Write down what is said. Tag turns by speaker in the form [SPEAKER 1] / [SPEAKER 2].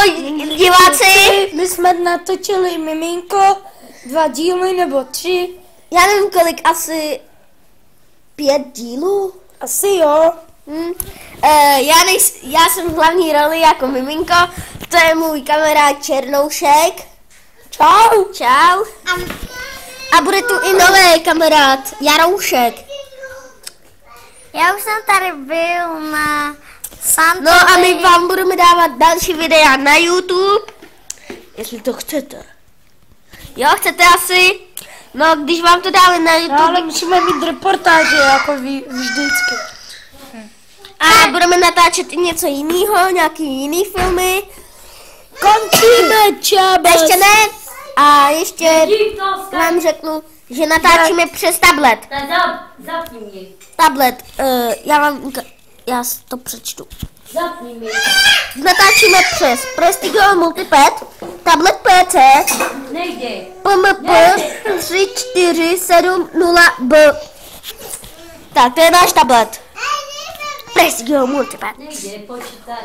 [SPEAKER 1] Ahoj diváci!
[SPEAKER 2] My jsme natočili Miminko 2 díly nebo 3.
[SPEAKER 1] Já nevím kolik, asi 5 dílů?
[SPEAKER 2] Asi jo.
[SPEAKER 1] Já jsem v hlavní roli jako Miminko, to je můj kamarád Černoušek.
[SPEAKER 2] Čau.
[SPEAKER 1] Čau. A bude tu i nový kamarád Jaroušek.
[SPEAKER 3] Já už jsem tady byl na Santovi.
[SPEAKER 1] No a my vám budeme dávat další videa na YouTube, jestli to chcete. Jo, chcete asi? No, když vám to dáme na YouTube.
[SPEAKER 2] No, ale musíme mít reportáže, jako vždycky.
[SPEAKER 1] A budeme natáčet i něco jiného, nějaký jiný filmy.
[SPEAKER 2] Končíme, čabas.
[SPEAKER 1] Ještě ne. A ještě vám řeknu, že natáčíme přes tablet.
[SPEAKER 3] Zapni mě.
[SPEAKER 1] Tablet, já to přečtu.
[SPEAKER 3] Zapni mě.
[SPEAKER 1] Natáčíme přes Prestige Multipad, tablet PC,
[SPEAKER 3] Nejde.
[SPEAKER 1] PMP 3470B. Tak, to je náš tablet. Prestige Multipad.
[SPEAKER 3] Nejde počítat.